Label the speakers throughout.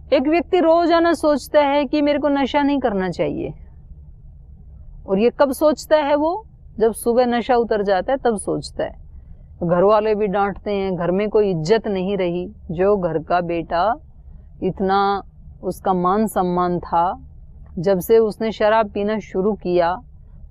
Speaker 1: एक व्यक्ति रोजाना सोचता है कि मेरे को नशा नहीं करना चाहिए, और ये कब सोचता है? वो जब सुबह नशा उतर जाता है तब सोचता है। घर वाले भी डांटते हैं, घर में कोई इज्जत नहीं रही। जो घर का बेटा इतना उसका मान सम्मान था, जब से उसने शराब पीना शुरू किया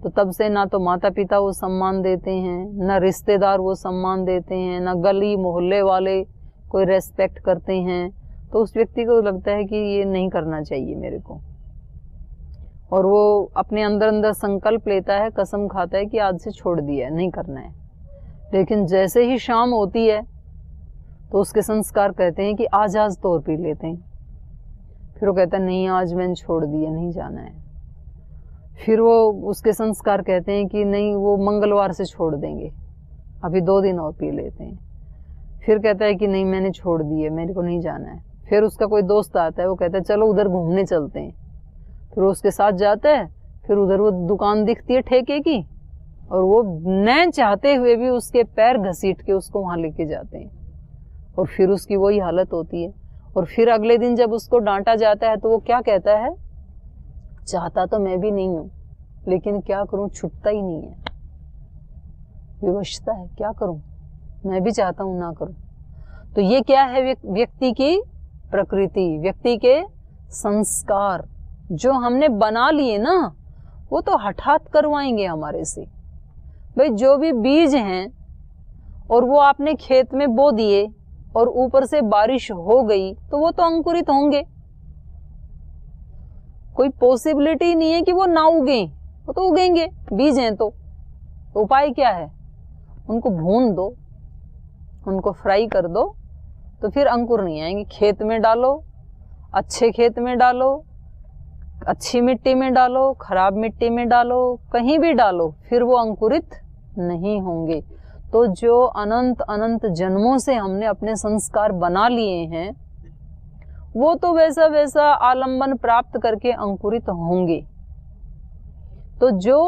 Speaker 1: तो तब से ना तो माता पिता वो सम्मान देते हैं, ना रिश्तेदार वो सम्मान देते हैं, ना गली मोहल्ले वाले कोई रेस्पेक्ट करते हैं। तो उस व्यक्ति को लगता है कि ये नहीं करना चाहिए मेरे को, और वो अपने अंदर अंदर संकल्प लेता है, कसम खाता है कि आज से छोड़ दिया है, नहीं करना है। लेकिन जैसे ही शाम होती है तो उसके संस्कार कहते हैं कि आज तो और पी लेते हैं। फिर वो कहता है नहीं, आज मैंने छोड़ दिया, नहीं जाना है। फिर वो उसके संस्कार कहते हैं कि नहीं, वो मंगलवार से छोड़ देंगे, अभी 2 दिन और पी लेते हैं। फिर कहता है कि नहीं, मैंने छोड़ दिए, मेरे को नहीं जाना है। फिर उसका कोई दोस्त आता है, वो कहता है चलो उधर घूमने चलते हैं। फिर वो उसके साथ जाता है। फिर उधर वो दुकान दिखती है ठेके की, और वो न चाहते हुए भी उसके पैर घसीट के उसको वहां लेके जाते हैं, और फिर उसकी वही हालत होती है। और फिर अगले दिन जब उसको डांटा जाता है तो वो क्या कहता है? चाहता तो मैं भी नहीं हूं, लेकिन क्या करूं, छूटता ही नहीं है, विवशता है, क्या करूं, मैं भी चाहता हूं ना करूं। तो ये क्या है? व्यक्ति की प्रकृति, व्यक्ति के संस्कार जो हमने बना लिए ना, वो तो हठात करवाएंगे हमारे से। भाई जो भी बीज हैं और वो आपने खेत में बो दिए और ऊपर से बारिश हो गई तो वो तो अंकुरित होंगे। कोई पॉसिबिलिटी नहीं है कि वो ना उगे, वो तो उगेंगे, बीज हैं तो उपाय क्या है? उनको भून दो, उनको फ्राई कर दो, तो फिर अंकुर नहीं आएंगे। खेत में डालो, अच्छे खेत में डालो, अच्छी मिट्टी में डालो, खराब मिट्टी में डालो, कहीं भी डालो, फिर वो अंकुरित नहीं होंगे। तो जो अनंत अनंत जन्मों से हमने अपने संस्कार बना लिए हैं, वो तो वैसा वैसा आलंबन प्राप्त करके अंकुरित होंगे। तो जो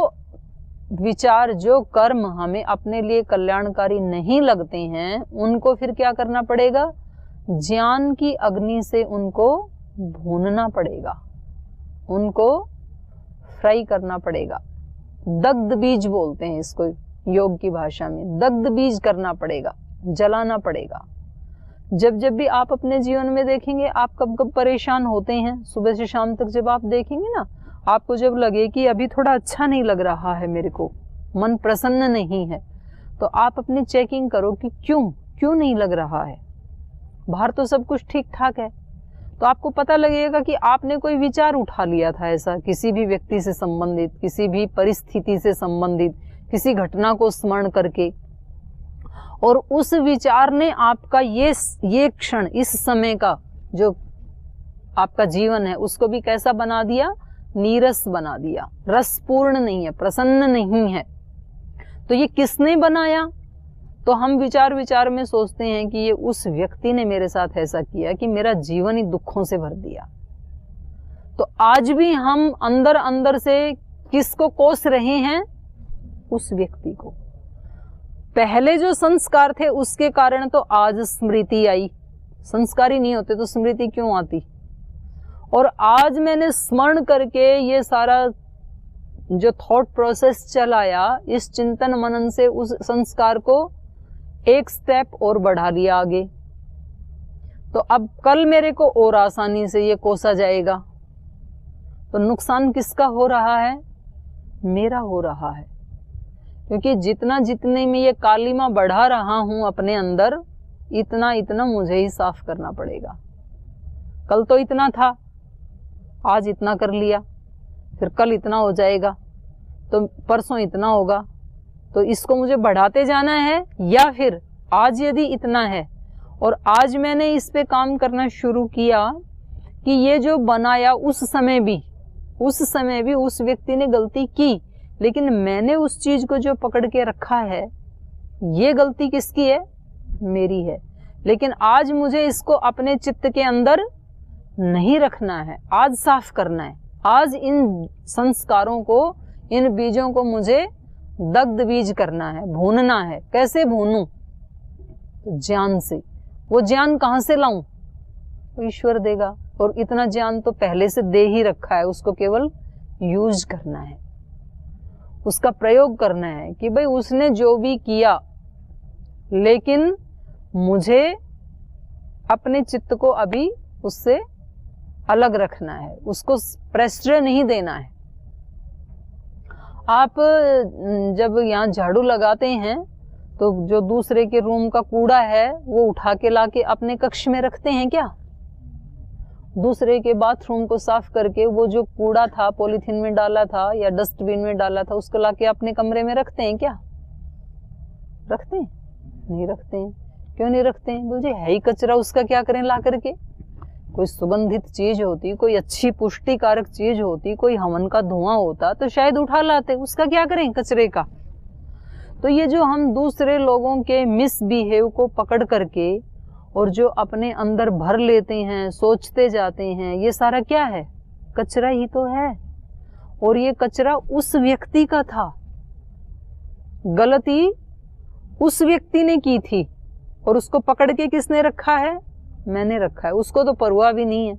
Speaker 1: विचार, जो कर्म हमें अपने लिए कल्याणकारी नहीं लगते हैं, उनको फिर क्या करना पड़ेगा? ज्ञान की अग्नि से उनको भूनना पड़ेगा, उनको फ्राई करना पड़ेगा। दग्ध बीज बोलते हैं इसको योग की भाषा में। दग्ध बीज करना पड़ेगा, जलाना पड़ेगा। जब जब भी आप अपने जीवन में देखेंगे, आप कब कब परेशान होते हैं, सुबह से शाम तक जब आप देखेंगे ना, आपको जब लगे कि अभी थोड़ा अच्छा नहीं लग रहा है, मेरे को मन प्रसन्न नहीं है, तो आप अपनी चेकिंग करो कि क्यों नहीं लग रहा है। बाहर तो सब कुछ ठीक ठाक है, तो आपको पता लगेगा कि आपने कोई विचार उठा लिया था ऐसा, किसी भी व्यक्ति से संबंधित, किसी भी परिस्थिति से संबंधित, किसी घटना को स्मरण करके, और उस विचार ने आपका ये क्षण, इस समय का जो आपका जीवन है, उसको भी कैसा बना दिया? नीरस बना दिया, रसपूर्ण नहीं है, प्रसन्न नहीं है। तो ये किसने बनाया? तो हम विचार विचार में सोचते हैं कि ये उस व्यक्ति ने मेरे साथ ऐसा किया कि मेरा जीवन ही दुखों से भर दिया। तो आज भी हम अंदर अंदर से किसको कोस रहे हैं? उस व्यक्ति को। पहले जो संस्कार थे उसके कारण तो आज स्मृति आई। संस्कार ही नहीं होते तो स्मृति क्यों आती? और आज मैंने स्मरण करके ये सारा जो थॉट प्रोसेस चलाया, इस चिंतन मनन से उस संस्कार को एक स्टेप और बढ़ा लिया आगे। तो अब कल मेरे को और आसानी से ये कोसा जाएगा। तो नुकसान किसका हो रहा है? मेरा हो रहा है, क्योंकि जितने में ये कालिमा बढ़ा रहा हूं अपने अंदर, इतना मुझे ही साफ करना पड़ेगा। कल तो इतना था, आज इतना कर लिया, फिर कल इतना हो जाएगा, तो परसों इतना होगा। तो इसको मुझे बढ़ाते जाना है, या फिर आज यदि इतना है और आज मैंने इस पे काम करना शुरू किया कि ये जो बनाया, उस समय भी उस व्यक्ति ने गलती की, लेकिन मैंने उस चीज को जो पकड़ के रखा है, ये गलती किसकी है? मेरी है। लेकिन आज मुझे इसको अपने चित्त के अंदर नहीं रखना है, आज साफ करना है। आज इन संस्कारों को, इन बीजों को मुझे दग्ध बीज करना है, भूनना है। कैसे भूनूं? तो ज्ञान से। वो ज्ञान कहां से लाऊं? तो ईश्वर देगा, और इतना ज्ञान तो पहले से दे ही रखा है, उसको केवल यूज करना है, उसका प्रयोग करना है कि भाई उसने जो भी किया, लेकिन मुझे अपने चित्त को अभी उससे अलग रखना है, उसको प्रश्रय नहीं देना है। आप जब यहाँ झाड़ू लगाते हैं तो जो दूसरे के रूम का कूड़ा है वो उठा के लाके अपने कक्ष में रखते हैं क्या? दूसरे के बाथरूम को साफ करके वो जो कूड़ा था पॉलीथीन में डाला था या डस्टबिन में डाला था उसको लाके अपने कमरे में रखते हैं क्या? रखते हैं? नहीं रखते हैं। क्यों नहीं रखते हैं? बोले है ही कचरा, उसका क्या करें ला करके? कोई सुगंधित चीज होती, कोई अच्छी पुष्टिकारक चीज होती, कोई हवन का धुआं होता तो शायद उठा लाते, उसका क्या करें कचरे का। तो ये जो हम दूसरे लोगों के मिसबिहेव को पकड़ करके और जो अपने अंदर भर लेते हैं, सोचते जाते हैं, ये सारा क्या है? कचरा ही तो है। और ये कचरा उस व्यक्ति का था, गलती उस व्यक्ति ने की थी और उसको पकड़ के किसने रखा है? मैंने रखा है। उसको तो परवाह भी नहीं है,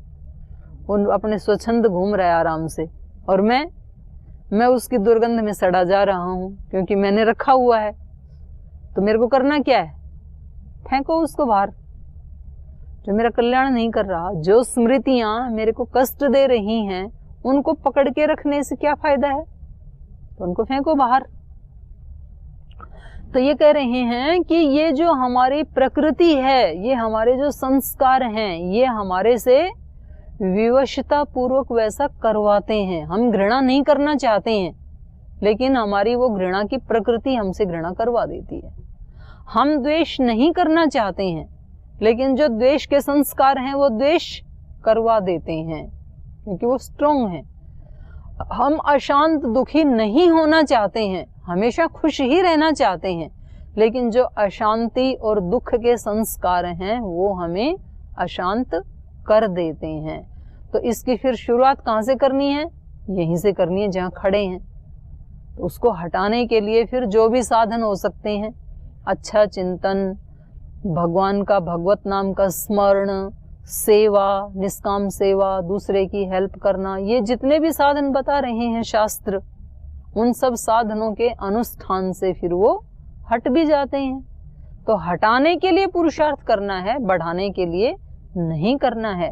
Speaker 1: वो अपने स्वच्छंद घूम रहा है आराम से, और मैं उसकी दुर्गंध में सड़ा जा रहा हूं क्योंकि मैंने रखा हुआ है। तो मेरे को करना क्या है? फेंको उसको बाहर, जो मेरा कल्याण नहीं कर रहा। जो स्मृतियां मेरे को कष्ट दे रही हैं उनको पकड़ के रखने से क्या फायदा है? तो उनको फेंको बाहर। तो ये कह रहे हैं कि ये जो हमारी प्रकृति है, ये हमारे जो संस्कार हैं, ये हमारे से विवशता पूर्वक वैसा करवाते हैं। हम घृणा नहीं करना चाहते हैं, लेकिन हमारी वो घृणा की प्रकृति हमसे घृणा करवा देती है। हम द्वेष नहीं करना चाहते हैं, लेकिन जो द्वेष के संस्कार हैं वो द्वेष करवा देते हैं क्योंकि वो स्ट्रॉन्ग हैं। हम अशांत दुखी नहीं होना चाहते हैं, हमेशा खुश ही रहना चाहते हैं, लेकिन जो अशांति और दुख के संस्कार हैं वो हमें अशांत कर देते हैं। तो इसकी फिर शुरुआत कहाँ से करनी है? यहीं से करनी है जहाँ खड़े हैं। तो उसको हटाने के लिए फिर जो भी साधन हो सकते हैं, अच्छा चिंतन, भगवान का भगवत नाम का स्मरण, सेवा, निष्काम सेवा, दूसरे की हेल्प करना, ये जितने भी साधन बता रहे हैं शास्त्र, उन सब साधनों के अनुष्ठान से फिर वो हट भी जाते हैं। तो हटाने के लिए पुरुषार्थ करना है, बढ़ाने के लिए नहीं करना है।